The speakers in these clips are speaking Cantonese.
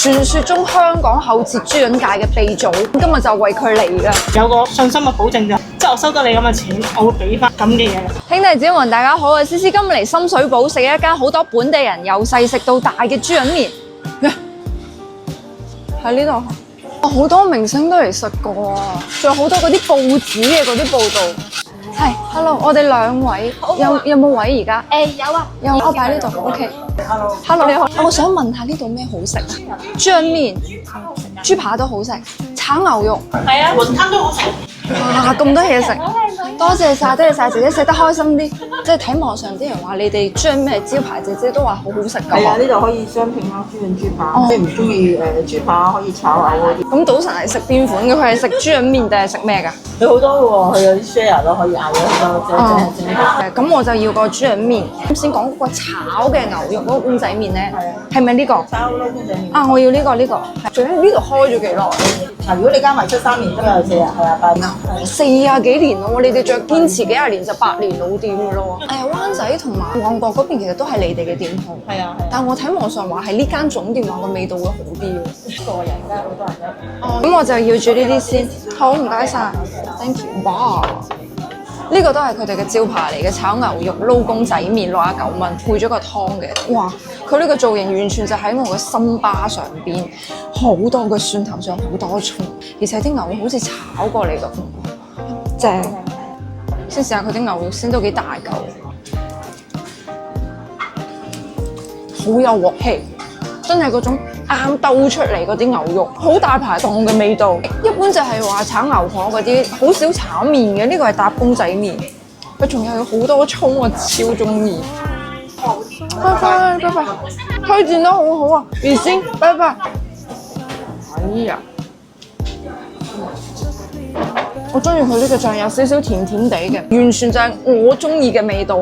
傳說中香港厚切豬潤界嘅鼻祖，今日就為佢嚟啦！有個信心嘅保證就，即係我收得你咁嘅錢，我會俾翻咁嘅嘢。兄弟姊妹大家好啊！思思今日嚟深水埗食一間好多本地人由細食到大嘅豬潤麵，喺呢度好多明星都嚟食過啊！仲有好多嗰啲報紙嘅嗰啲報導。係，hello， 我哋兩位有冇位而家？有啊，有，我擺呢度。OK。hello， 你好。我想問下呢度咩好食啊？豬潤麵、豬扒都好食，炒牛肉。係啊，雲吞都好食。哇，咁多嘢食，多謝晒，多謝晒，姐姐食得開心啲。即係睇網上啲人話你哋豬潤咩招牌，姐姐都話好好食㗎。係啊，呢度可以雙拼咯，豬潤豬扒。你唔中意豬扒可以炒牛嗰啲。咁賭神係食邊款嘅？佢係食豬潤麵定係食咩㗎？佢好多喎，佢有啲 share 都可以嗌咗好多隻。咁我就要個豬潤麵。咁先講嗰個炒嘅牛肉嗰個公仔麵咧，係咪呢個？炒咯，公仔麵。啊，我要呢個。仲喺呢度開咗幾耐？嗱，如果你加埋出3年都有4日，係啊，8年。 40幾年咯，你哋再堅持幾廿年就百年老店㗎咯喎。灣仔同埋旺角嗰邊其實都係你哋嘅店鋪。係啊。但我睇網上話係呢間總店話個味道會好啲喎。個人㗎，好多人哦，咁我就要住呢啲先。好，唔該晒 Thank you。哇！呢個都係佢哋嘅招牌嚟嘅，炒牛肉撈公仔麵69蚊，配咗個湯嘅。哇！佢呢個造型完全就喺我嘅心巴上邊，好多個蒜頭醬，好多葱，而且啲牛肉好似炒過嚟咁，正。先試下佢啲牛肉先，都幾大嚿，好有鑊氣，真係嗰種啱兜出嚟嗰啲牛肉，好大排檔嘅味道。一般就係話炒牛河嗰啲，好少炒麵嘅。呢個係搭公仔麵，佢仲有好多葱，我超中意。拜拜，推薦得好好啊！而先，拜拜。哎呀，我中意佢呢個醬有少少甜甜地嘅，完全就係我中意嘅味道。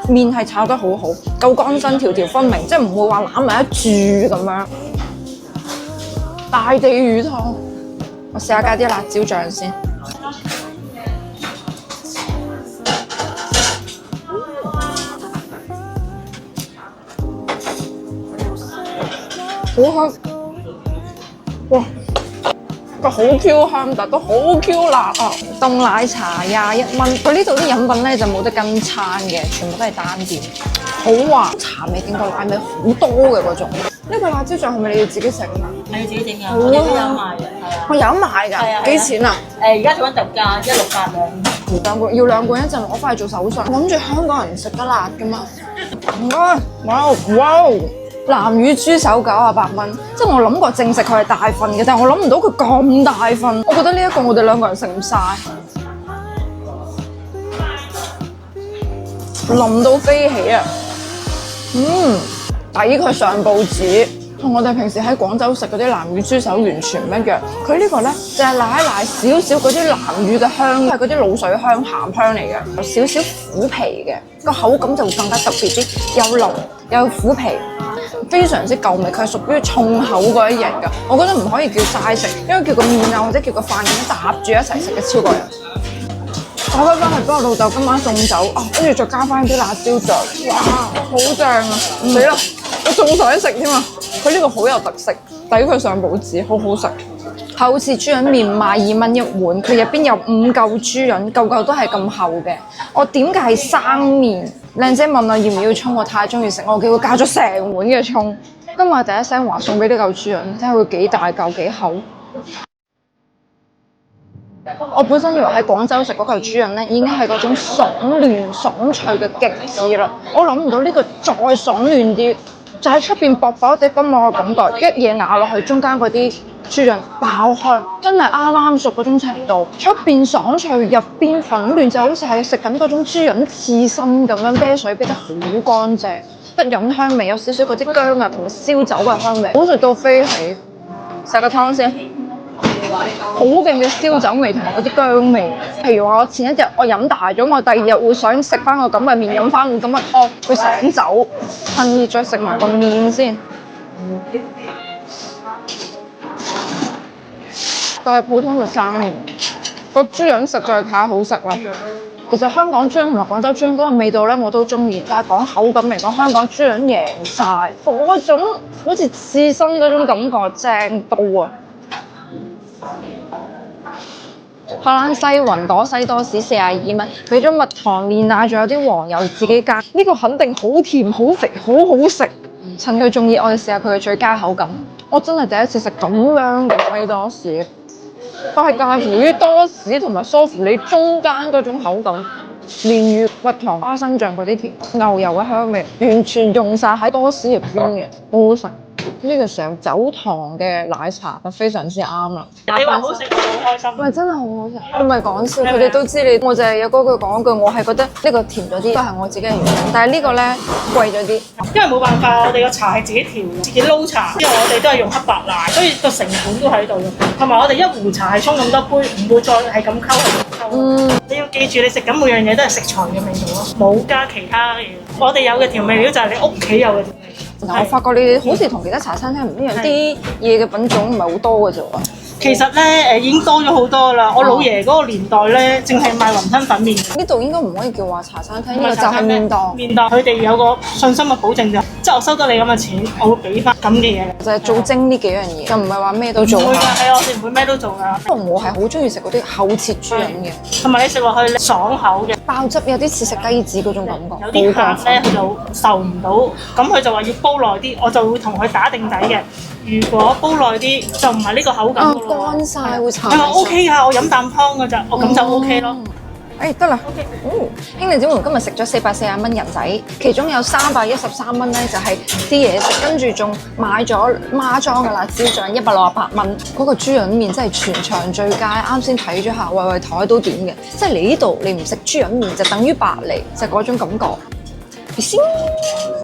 麵係炒得好好，夠乾身，條條分明，即係唔會話攬埋一住咁樣。大地魚湯，我試下加啲辣椒醬先。好香！哇，個好 Q 香，但都好 Q 辣啊！凍奶茶21蚊，佢呢度啲飲品咧就冇得跟餐嘅，全部都係單點。好滑，茶味勁過奶味好多嘅嗰種。呢個辣椒醬係咪你要自己整啊？係要自己整㗎，我哋都有賣嘅，係啊。我有賣㗎，幾錢啊？而家做緊特價，168兩。要兩個人一陣攞翻去做手信。諗住香港人唔食得辣㗎嘛？唔該，哇！南乳豬手98蚊，即係我諗過正食佢係大份嘅，但係我諗唔到佢咁大份。我覺得呢一個我哋兩個人食唔晒，腍到飛起啊！抵佢上報紙，同我哋平時喺廣州食嗰啲南乳豬手完全唔一樣。佢呢個咧就係奶少少嗰啲南乳嘅香，係嗰啲滷水香鹹香嚟嘅，有少少虎皮嘅，個口感就會更加特別啲，又腍又虎皮。非常之夠味，佢係屬於重口嗰一型㗎。我覺得唔可以叫齋食，因為叫個麵啊或者叫個飯咁樣搭住一齊食嘅超過癮。打翻係俾我老豆今晚送走啊，跟住再加翻啲辣椒醬，哇，好正啊！死啦，我仲想食添啊！佢呢個好有特色，抵佢上報紙，好好食。厚切豬潤麵22蚊一碗，佢入邊有5嚿豬潤，嚿嚿都係咁厚嘅。我點嘅係生麵。靚姐問我要唔要葱，我太中意食，我叫佢加咗成碗嘅葱。今日第一聲話送俾呢嚿豬潤，睇下佢幾大嚿幾厚。我本身以為喺廣州食嗰嚿豬潤咧，已經係嗰種爽嫩爽脆嘅極致啦。我諗唔到呢個再爽嫩啲，就喺出邊薄薄地俾我嘅感覺，一嘢咬落去中間嗰啲豬潤爆香，真係啱啱熟嗰種程度。出邊爽脆，入邊粉嫩，就好似係食緊嗰種豬潤刺身咁樣，啤水啤得好乾淨，得飲香味，有少少嗰啲薑啊同埋燒酒嘅香味，好食到飛起。食個湯先，好勁嘅燒酒味同埋嗰啲薑味。譬如話我前一日我飲大咗，我第2日會想食翻個咁嘅麵，飲翻個咁嘅湯，會醒酒。趁熱再食埋個麵先。就係普通嘅生麵，個豬潤實在太好食啦！其實香港豬膶同埋廣州豬膶嗰個味道咧，我都中意。但係講口感嚟講，香港豬膶贏晒，嗰種好似刺身嗰種感覺正到啊！荷蘭西雲朵西多士42蚊，俾咗蜜糖煉奶，仲有啲黃油自己加。呢個肯定好甜、好肥、好好食。趁佢仲熱，我哋試下佢嘅最佳口感。我真係第一次食咁樣嘅西多士，佢係介乎於多士同埋梳芙梨中間嗰種口感，連乳蜜糖、花生醬嗰啲甜、牛油嘅香味，完全用晒喺多士入邊嘅，好好食。呢個時候走糖嘅奶茶就非常之啱啦。你話好食，我好開心。喂，真係好好食！我唔係講笑，佢哋都知你，我就係有嗰句講句，我係覺得呢個甜咗啲，都係我自己嘅原因。但係呢個咧貴咗啲，因為冇辦法，我哋個茶係自己調嘅，自己撈茶，因為我哋都係用黑白奶，所以個成本都喺度嘅。同埋我哋一壺茶係沖咁多杯，唔會再係咁溝。你要記住，你食緊每樣嘢都係食材嘅味道咯，冇加其他嘢。我哋有嘅調味料就係你屋企有嘅調味料。我發覺你哋好似同其他茶餐廳唔一樣，啲嘢嘅品種唔係好多嘅啫喎。其實咧已經多咗好多啦。我老爺嗰個年代咧，淨係賣雲吞粉麵。呢度應該唔可以叫話茶餐廳，呢個就係麵檔。麵檔佢哋有個信心嘅保證啫，即係我收到你咁嘅錢，我會俾翻咁嘅嘢。就係做精呢幾樣嘢，就唔係話咩都做。唔會㗎，係我哋唔會咩都做㗎。我係好中意食嗰啲厚切豬膶嘅，同埋你食落去爽口嘅，爆汁有啲似食雞子嗰種感覺。有啲客咧佢就受唔到，咁佢就話要煲耐啲，我就會同佢打定底嘅。如果煲耐啲就唔係呢個口感㗎咯。乾晒會殘。佢話 OK 㗎，我飲啖湯㗎咋，我咁就 OK 咯。誒得啦，OK。兄弟姊妹今日食咗440蚊人仔，其中有313蚊咧就係啲嘢食，跟住仲買咗孖裝嘅辣椒醬168蚊。嗰個豬膶麵真係全場最佳，啱先睇咗下，位台都點嘅，即係嚟呢度你唔食豬膶麵就等於白嚟，就係嗰種感覺。先。